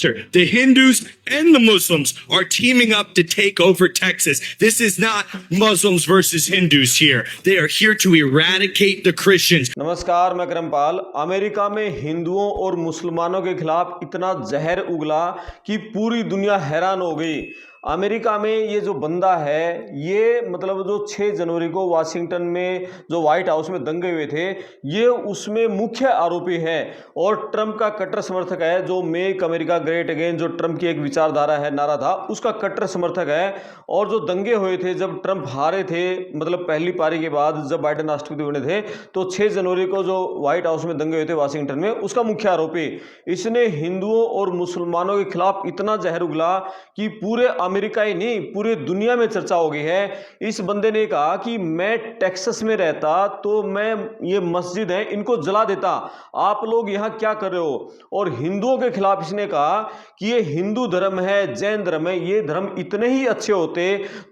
The Hindus and the Muslims are teaming up to take over Texas. This is not Muslims versus Hindus here. They are here to eradicate the Christians. नमस्कार, मैं Karampal. America में हिंदुओं और मुसलमानों के खिलाफ इतना जहर उगला कि पूरी दुनिया हैरान हो गई। अमेरिका में ये जो बंदा है, ये मतलब जो 6 जनवरी को वाशिंगटन में जो व्हाइट हाउस में दंगे हुए थे, ये उसमें मुख्य आरोपी है और ट्रंप का कट्टर समर्थक है। जो मेक अमेरिका ग्रेट अगेन, जो ट्रंप की एक विचारधारा है, नारा था, उसका कट्टर समर्थक है। और जो दंगे हुए थे जब ट्रंप हारे थे, मतलब पहली पारी के बाद जब बाइडेन राष्ट्रपति बने थे, तो 6 जनवरी को जो व्हाइट हाउस में दंगे हुए थे वाशिंगटन में, उसका मुख्य आरोपी। इसने हिंदुओं और मुसलमानों के खिलाफ इतना जहर उगला कि पूरे अमेरिका ही नहीं, पूरे दुनिया में चर्चा हो गई है। इस बंदे ने कहा कि मैं टेक्सास में रहता तो मैं ये मस्जिद है इनको जला देता, आप लोग यहां क्या कर रहे हो। और हिंदुओं के खिलाफ इसने कहा कि ये हिंदू धर्म है, जैन धर्म है, ये धर्म इतने ही अच्छे होते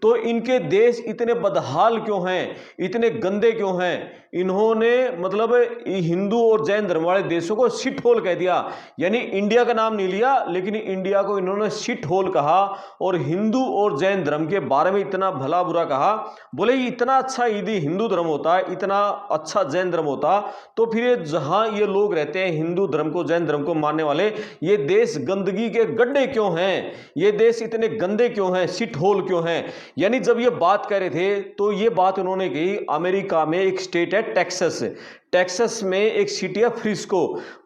तो इनके देश इतने बदहाल क्यों हैं, इतने गंदे क्यों हैं। इन्होंने मतलब हिंदू और जैन धर्म वाले देशों को शिट होल कह दिया, यानी इंडिया का नाम नहीं लिया, लेकिन इंडिया को इन्होंने शिट होल कहा और हिंदू और जैन धर्म के बारे में इतना भला बुरा कहा। बोले इतना अच्छा यदि हिंदू धर्म होता, इतना अच्छा जैन धर्म होता, तो फिर जहां ये लोग रहते हैं हिंदू धर्म को, जैन धर्म को मानने वाले, ये देश गंदगी के गड्ढे क्यों हैं, ये देश इतने गंदे क्यों हैं, शिट होल क्यों हैं। यानी जब ये बात कर रहे थे तो ये बात उन्होंने कही। अमेरिका में एक स्टेट है टेक्सास, टेक्सास में एक सिटी है फ्रिस्को,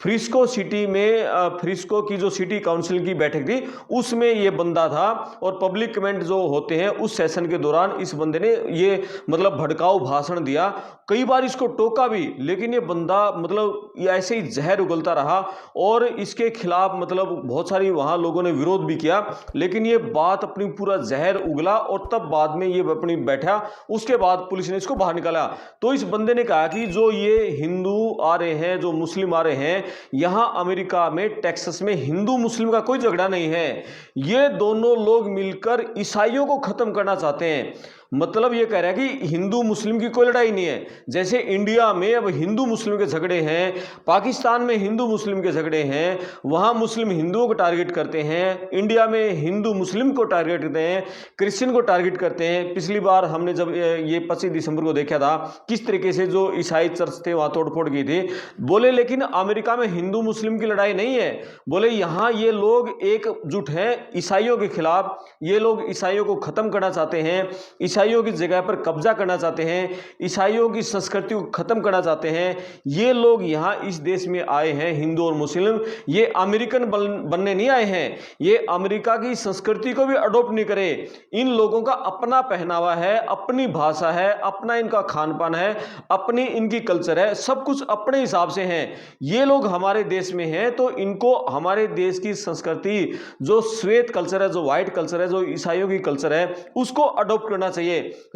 फ्रिस्को सिटी में फ्रिस्को की जो सिटी काउंसिल की बैठक थी, उसमें ये बंदा था। और पब्लिक कमेंट जो होते हैं उस सेशन के दौरान इस बंदे ने ये मतलब भड़काऊ भाषण दिया, कई बार इसको टोका भी, लेकिन ये बंदा मतलब ये ऐसे ही जहर उगलता रहा और इसके खिलाफ मतलब बहुत सारी वहां लोगों ने विरोध भी किया। लेकिन ये बात अपनी पूरा जहर उगला और तब बाद में ये अपनी बैठा, उसके बाद पुलिस ने इसको बाहर निकाला। तो इस बंदे ने कहा कि जो ये हिंदू आ रहे हैं, जो मुस्लिम आ रहे हैं, यहां अमेरिका में टेक्सास में हिंदू मुस्लिम का कोई झगड़ा नहीं है, ये दोनों लोग मिलकर ईसाइयों को खत्म करना चाहते हैं। मतलब ये कह रहा है कि हिंदू मुस्लिम की कोई लड़ाई नहीं है। जैसे इंडिया में अब हिंदू मुस्लिम के झगड़े हैं, पाकिस्तान में हिंदू मुस्लिम के झगड़े हैं, वहां मुस्लिम हिंदुओं को टारगेट करते हैं, इंडिया में हिंदू मुस्लिम को टारगेट करते हैं, क्रिश्चियन को टारगेट करते हैं। पिछली बार हमने जब ये 25 दिसंबर को देखा था किस तरीके से जो ईसाई चर्च थे वहां तोड़फोड़ की थी। बोले लेकिन अमेरिका में हिंदू मुस्लिम की लड़ाई नहीं है, बोले यहां ये लोग एकजुट हैं ईसाइयों के खिलाफ, ये लोग ईसाइयों को खत्म करना चाहते हैं, ईसाइयों की जगह पर कब्जा करना चाहते हैं, ईसाइयों की संस्कृति को खत्म करना चाहते हैं। ये लोग यहां इस देश में आए हैं हिंदू और मुस्लिम, ये अमेरिकन बनने नहीं आए हैं, ये अमेरिका की संस्कृति को भी अडॉप्ट नहीं करे। इन लोगों का अपना पहनावा है, अपनी भाषा है, अपना इनका खान पान है, अपनी इनकी कल्चर है, सब कुछ अपने हिसाब से हैं। ये लोग हमारे देश में हैं तो इनको हमारे देश की संस्कृति, जो श्वेत कल्चर है, जो व्हाइट कल्चर है, जो ईसाइयों की कल्चर है, उसको अडॉप्ट करना चाहिए।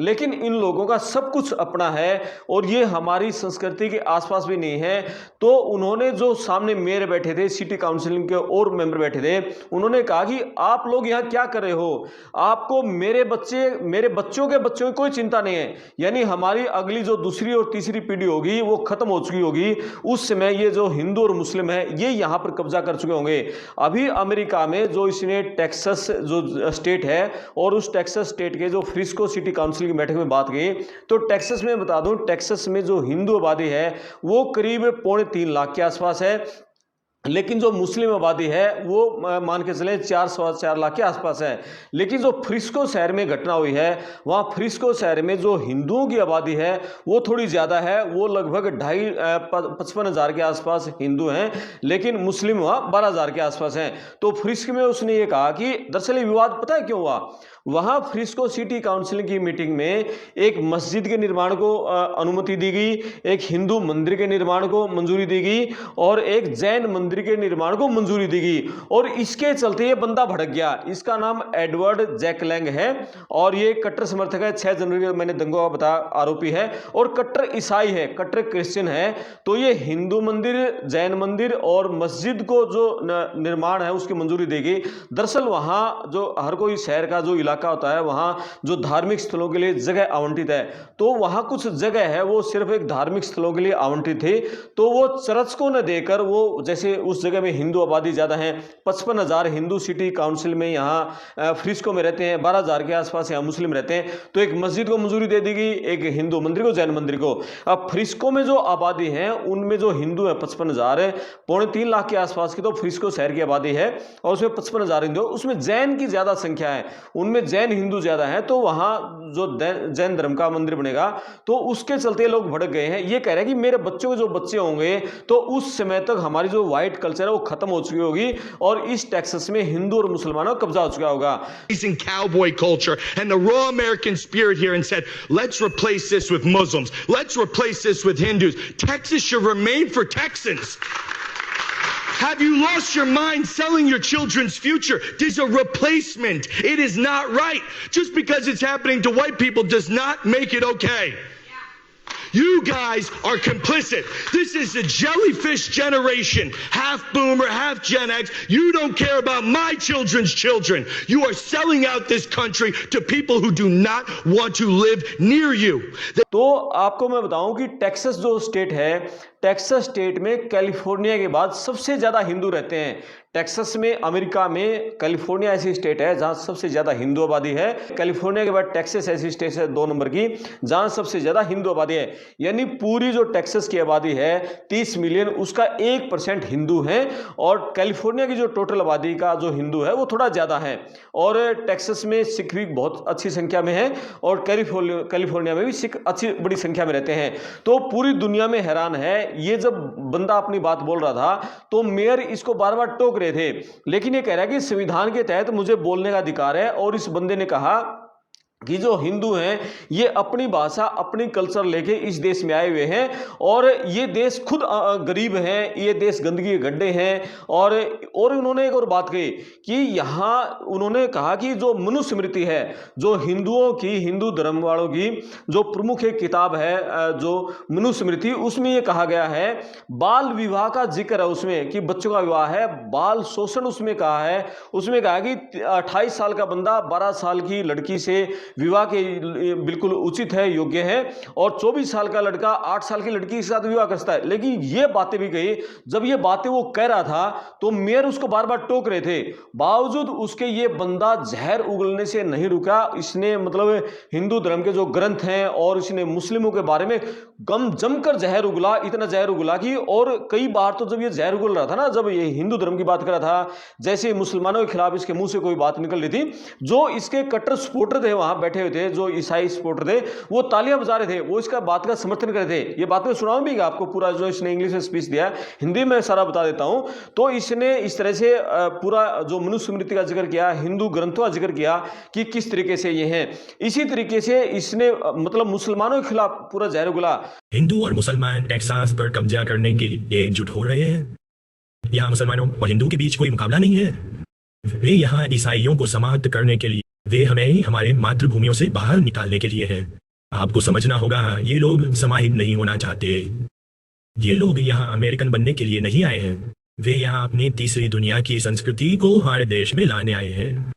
लेकिन इन लोगों का सब कुछ अपना है और ये हमारी संस्कृति के आसपास भी नहीं है। तो उन्होंने जो सामने मेयर बैठे थे, सिटी काउंसिल के और मेंबर बैठे थे, उन्होंने कहा कि आप लोग यहां क्या कर रहे हो, आपको मेरे बच्चों के बच्चों की कोई चिंता नहीं है। यानी हमारी अगली जो दूसरी और तीसरी पीढ़ी होगी वो खत्म हो चुकी होगी, उस समय ये जो हिंदू और मुस्लिम है ये यहां पर कब्जा कर चुके होंगे। अभी अमेरिका में जो इसने टेक्सास जो स्टेट है और उस टेक्सास स्टेट के जो फ्रिस्को सिटी काउंसिल की बैठक में बात की, तो टेक्सास में बता दूं, टेक्सास में जो हिंदू आबादी है वो करीब 3.25 लाख के आसपास है, लेकिन जो मुस्लिम आबादी है वो मान के चलें 4.25 लाख के आसपास है। लेकिन जो फ्रिस्को शहर में घटना हुई है, वहाँ फ्रिस्को शहर में जो हिंदुओं की आबादी है वो थोड़ी ज़्यादा है, वो लगभग 55,000 के आसपास हिंदू हैं, लेकिन मुस्लिम वहाँ 12,000 के आसपास हैं। तो फ्रिस्को में उसने ये कहा कि दरअसल ये विवाद पता है क्यों हुआ। वहाँ फ्रिस्को सिटी काउंसिल की मीटिंग में एक मस्जिद के निर्माण को अनुमति दी गई, एक हिंदू मंदिर के निर्माण को मंजूरी दी गई और एक जैन मंदिर के निर्माण को मंजूरी दी गई। और इसके चलते ये बंदा भड़क गया। इसका नाम एडवर्ड जैकलैंग है और ये कट्टर समर्थक है, 6 जनवरी को मैंने दंगों का बता आरोपी है और कट्टर ईसाई है, कट्टर क्रिश्चियन है। तो ये हिंदू मंदिर, जैन मंदिर और मस्जिद को जो निर्माण है उसकी मंजूरी दी गई। दरअसल वहाँ जो हर कोई शहर का जो इलाका होता है, वहाँ जो धार्मिक स्थलों के लिए जगह आवंटित है, तो वहाँ कुछ जगह है वो सिर्फ एक धार्मिक स्थलों के लिए आवंटित थी। तो वो चर्च को न देकर, वो जैसे उस जगह में हिंदू आबादी ज़्यादा है। 55,000 हिंदू सिटी काउंसिल में यहाँ फ्रिस्को में रहते हैं, 12,000 के आसपास यहाँ मुस्लिम रहते हैं। तो एक मस्जिद को मंजूरी दे दी गई, एक हिंदू मंदिर को, जैन मंदिर को। अब फ्रिस्को में जो आबादी है उनमें जो हिंदू है 55,000 है, 2.25 लाख के आसपास की तो फ्रिस्को शहर की आबादी है और उसमें 55,000 हिंदू, उसमें जैन की ज़्यादा संख्या है, उनमें जैन हिंदू ज़्यादा है। तो वहाँ जो जैन धर्म का मंदिर बनेगा तो उसके चलते लोग भड़क गए हैं। ये कह रहे हैं कि मेरे बच्चों के जो बच्चे होंगे तो उस समय तक हमारी जो व्हाइट कल्चर है वो खत्म हो चुकी होगी और इस टेक्सास में हिंदू और मुसलमानों का कब्जा हो चुका होगा। In cowboy culture and the raw American spirit here and said, let's replace this with Muslims. Let's replace this with Hindus. Texas should remain for Texans. Have you lost your mind selling your children's future? There's a replacement. It is not right. Just because it's happening to white people does not make it okay. You guys are complicit. This is a jellyfish generation. Half boomer, half Gen X. You don't care about my children's children. You are selling out this country to people who do not want to live near you. तो आपको मैं बताऊं कि Texas जो state है, Texas state में California के बाद सबसे ज़्यादा हिंदू रहते हैं। टेक्सास में अमेरिका में कैलिफोर्निया ऐसी स्टेट है जहां सबसे ज़्यादा हिंदू आबादी है। कैलिफोर्निया के बाद टेक्सास ऐसी स्टेट है 2 नंबर की जहां सबसे ज़्यादा हिंदू आबादी है। यानी पूरी जो टेक्सास की आबादी है 30 मिलियन, उसका 1% हिंदू है और कैलिफोर्निया की जो टोटल आबादी का जो हिंदू है वो थोड़ा ज़्यादा है। और टेक्सास में सिख भी बहुत अच्छी संख्या में है और कैलिफोर्निया में भी सिख अच्छी बड़ी संख्या में रहते हैं। तो पूरी दुनिया में हैरान है। ये जब बंदा अपनी बात बोल रहा था तो मेयर इसको बार बार टोक रहे थे, लेकिन ये कह रहा है कि संविधान के तहत मुझे बोलने का अधिकार है। और इस बंदे ने कहा कि जो हिंदू हैं ये अपनी भाषा अपनी कल्चर लेके इस देश में आए हुए हैं और ये देश खुद गरीब हैं, ये देश गंदगी के गड्ढे हैं। और उन्होंने एक और बात कही कि यहाँ उन्होंने कहा कि जो मनुस्मृति है, जो हिंदुओं की, हिंदू धर्म वालों की जो प्रमुख एक किताब है जो मनुस्मृति, उसमें ये कहा गया है, बाल विवाह का जिक्र है उसमें कि बच्चों का विवाह है, बाल शोषण उसमें कहा है। उसमें कहा कि 28 साल का बंदा 12 साल की लड़की से विवाह के बिल्कुल उचित है, योग्य है, और 24 साल का लड़का 8 साल की लड़की के साथ विवाह करता है। लेकिन ये बातें भी कही, जब ये बातें वो कह रहा था तो मेयर उसको बार बार टोक रहे थे, बावजूद उसके ये बंदा जहर उगलने से नहीं रुका। इसने मतलब हिंदू धर्म के जो ग्रंथ हैं और इसने मुस्लिमों के बारे में जमकर जहर उगला, इतना जहर उगला कि, और कई बार तो जब ये जहर उगल रहा था ना, जब ये हिंदू धर्म की बात कर रहा था, जैसे मुसलमानों के खिलाफ इसके मुंह से कोई बात निकल रही थी, जो इसके कट्टर सपोर्टर थे वहां बैठे हुए थे, जो ईसाई सपोर्टर थे, वो तालियां बजा रहे थे, वो इसका बात का समर्थन कर रहे थे। ये बात मैं सुनाऊं भी आपको, पूरा जो इसने इंग्लिश में स्पीच दिया, हिंदी में सारा बता देता हूं। तो इसने इस तरह से पूरा जो मनुस्मृति का जिक्र किया, हिंदू ग्रंथों का जिक्र किया कि किस तरीके से ये हैं। इसी तरीके से इसने मतलब मुसलमानों के खिलाफ पूरा जहर उगला। हिंदू और मुसलमान टेक्सास पर कब्जा करने के लिए एकजुट हो रहे हैं। यहाँ मुसलमानों और हिंदू के बीच कोई मुकाबला नहीं है। वे यहाँ ईसाइयों को समाप्त करने के लिए, वे हमें हमारे मातृभूमियों से बाहर निकालने के लिए है। आपको समझना होगा, ये लोग समाहित नहीं होना चाहते। ये लोग यहाँ अमेरिकन बनने के लिए नहीं आए हैं। वे यहाँ अपनी तीसरी दुनिया की संस्कृति को हमारे देश में लाने आए हैं।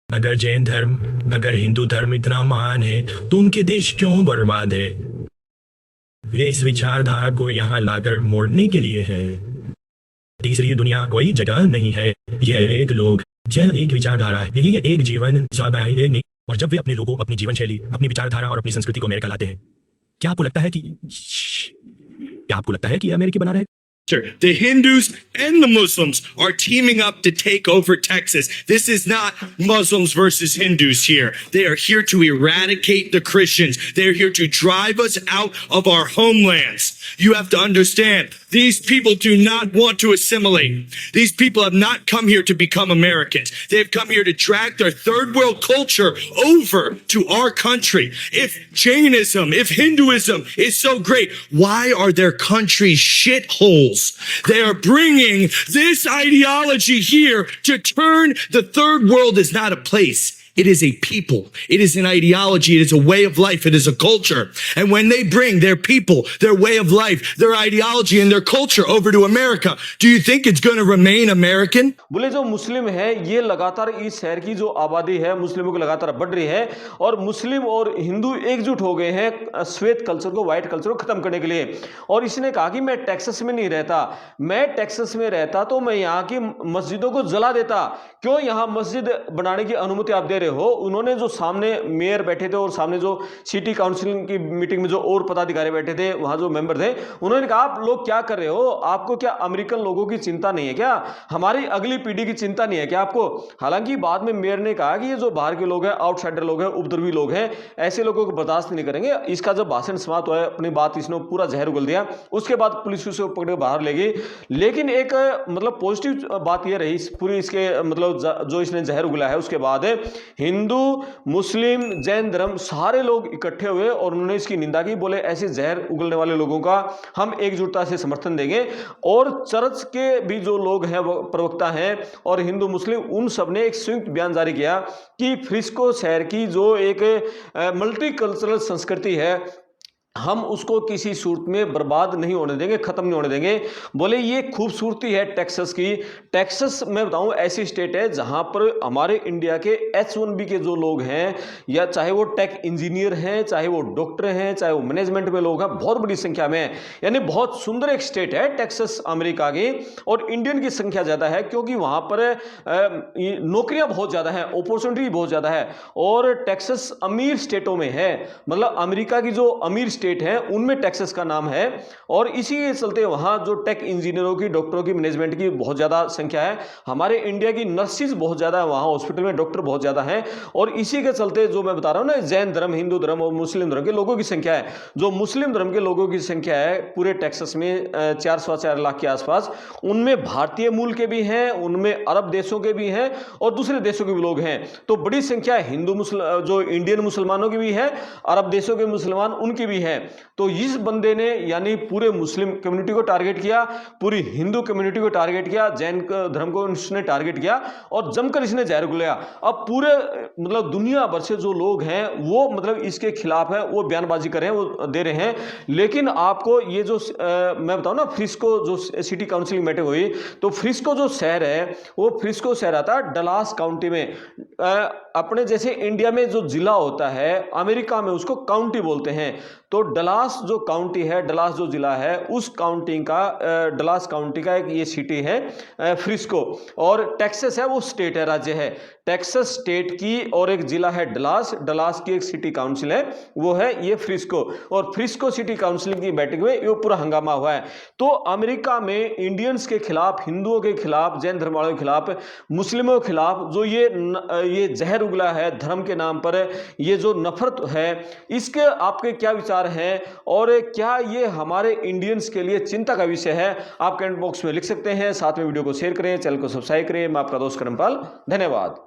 अगर जैन धर्म, अगर हिंदू धर्म इतना महान है तो उनके देश क्यों बर्बाद है? वे इस विचारधारा को यहाँ लाकर मोड़ने के लिए है। तीसरी दुनिया कोई जगह नहीं है, यह एक लोग, यह एक विचारधारा है, यही एक जीवन ज्यादा है नहीं। और जब वे अपने लोगों, अपनी जीवन शैली, अपनी विचारधारा और अपनी संस्कृति को अमेरिका लाते हैं, क्या आपको लगता है कि अमेरिकी बना रहे? The Hindus and the Muslims are teaming up to take over Texas. This is not Muslims versus Hindus here. They are here to eradicate the Christians. They are here to drive us out of our homelands. You have to understand, these people do not want to assimilate. These people have not come here to become Americans. They have come here to drag their third world culture over to our country. If Jainism, if Hinduism is so great, why are their countries shitholes? They are bringing this ideology here to turn the third world is not a place. It is a people. It is an ideology. It is a way of life. It is a culture. And when they bring their people, their way of life, their ideology and their culture over to America, do you think it's going to remain American? बोले जो मुस्लिम है ये लगातार इस शहर की जो आबादी है मुस्लिमों की लगातार बढ़ रही है और मुस्लिम और हिंदू एकजुट हो गए हैं श्वेत कल्चर को, व्हाइट कल्चर को खत्म करने के लिए। और इसने कहा कि मैं टेक्सास में नहीं रहता, मैं टेक्सास में रहता तो मैं यहाँ की मस्जिदों को जला देता। क्यों यहाँ मस्जिद बनाने की अनुमति आप दे रहे हो? उन्होंने जो सामने मेयर बैठे थे और सामने जो सिटी काउंसिल की मीटिंग में जो और पदाधिकारी बैठे थे, वहां जो मेंबर थे, उन्होंने कहा आप लोग क्या कर रहे हो? आपको क्या अमेरिकन लोगों की चिंता नहीं है क्या? हमारी अगली पीढ़ी की चिंता नहीं है क्या आपको? हालांकि बाद में मेयर ने कहा कि ये जो बाहर के लोग हैं, आउटसाइडर लोग हैं, उपद्रवी लोग हैं, ऐसे लोगों को बर्दाश्त नहीं करेंगे। इसका जब भाषण समाप्त हुआ, अपनी बात इसने पूरा जहर उगल दिया। उसके बाद पुलिस उसे पकड़ के बाहर ले गई। लेकिन एक मतलब पॉजिटिव बात यह रही पूरी इसके मतलब जो इसने जहर उगला है, उसके बाद हिंदू, मुस्लिम, जैन धर्म सारे लोग इकट्ठे हुए और उन्होंने इसकी निंदा की। बोले ऐसे जहर उगलने वाले लोगों का हम एकजुटता से समर्थन देंगे। और चर्च के भी जो लोग हैं, वो प्रवक्ता हैं और हिंदू मुस्लिम, उन सब ने एक संयुक्त बयान जारी किया कि फ्रिस्को शहर की जो एक मल्टी कल्चरल संस्कृति है, हम उसको किसी सूरत में बर्बाद नहीं होने देंगे, खत्म नहीं होने देंगे। बोले ये खूबसूरती है टेक्सास की। टेक्सास मैं बताऊं ऐसी स्टेट है जहां पर हमारे इंडिया के H1B के जो लोग हैं, या चाहे वो टेक इंजीनियर हैं, चाहे वो डॉक्टर हैं, चाहे वो मैनेजमेंट में लोग हैं, बहुत बड़ी संख्या में है। यानी बहुत सुंदर एक स्टेट है टेक्सास अमेरिका की। और इंडियन की संख्या ज्यादा है क्योंकि वहां पर नौकरियां बहुत ज्यादा है, अपॉर्चुनिटी बहुत ज्यादा है। और टेक्सास अमीर स्टेटों में है, मतलब अमेरिका की जो अमीर स्टेट है उनमें टेक्सास का नाम है। और इसी के चलते वहां जो टेक इंजीनियरों की, डॉक्टरों की, मैनेजमेंट की बहुत ज्यादा संख्या है। हमारे इंडिया की नर्सिस बहुत ज्यादा है, वहां हॉस्पिटल में डॉक्टर बहुत ज्यादा हैं। और इसी के चलते जो मैं बता रहा हूं ना, जैन धर्म, हिंदू धर्म और मुस्लिम धर्म के लोगों की संख्या है। जो मुस्लिम धर्म के लोगों की संख्या है पूरे टेक्सास में 4-4 लाख के आसपास, उनमें भारतीय मूल के भी हैं, उनमें अरब देशों के भी हैं और दूसरे देशों के भी लोग हैं। तो बड़ी संख्या हिंदू जो इंडियन मुसलमानों की भी है, अरब देशों के मुसलमान उनकी भी है। तो इस बंदे ने यानी पूरे मुस्लिम कम्युनिटी को टारगेट किया, पूरी हिंदू कम्युनिटी को टारगेट किया, जैन धर्म को इसने टारगेट किया और जमकर इसने जहर उगलाया। अब पूरे मतलब दुनिया भर से जो लोग हैं वो मतलब इसके खिलाफ है, वो बयानबाजी कर रहे हैं, वो दे रहे हैं। लेकिन आपको ये जो मैं बताऊं ना, फ्रिस्को जो सिटी काउंसिल मीटिंग हुई, तो फ्रिस्को जो शहर है वो फ्रिस्को शहर आता है डलास काउंटी में। अपने जैसे इंडिया में जो जिला होता है, अमेरिका में उसको काउंटी बोलते हैं। तो डलास जो काउंटी है, डलास जो जिला है, उस काउंटी का डलास काउंटी का एक ये सिटी है फ्रिस्को। और टेक्सास है वो स्टेट है, राज्य है। टेक्सास स्टेट की और एक जिला है डलास, डलास की एक सिटी काउंसिल है, वो है ये फ्रिस्को। और फ्रिस्को सिटी काउंसिल की बैठक में ये पूरा हंगामा हुआ है। तो अमेरिका में इंडियंस के खिलाफ, हिंदुओं के खिलाफ, जैन धर्म वालों के खिलाफ, मुस्लिमों के खिलाफ जो ये जहर उगला है धर्म के नाम पर, ये जो नफरत है, इसके आपके क्या विचार हैं? और क्या ये हमारे इंडियंस के लिए चिंता का विषय है? आप कमेंट बॉक्स में लिख सकते हैं। साथ में वीडियो को शेयर करें, चैनल को सब्सक्राइब करें। मैं आपका दोस्त करमपाल, धन्यवाद।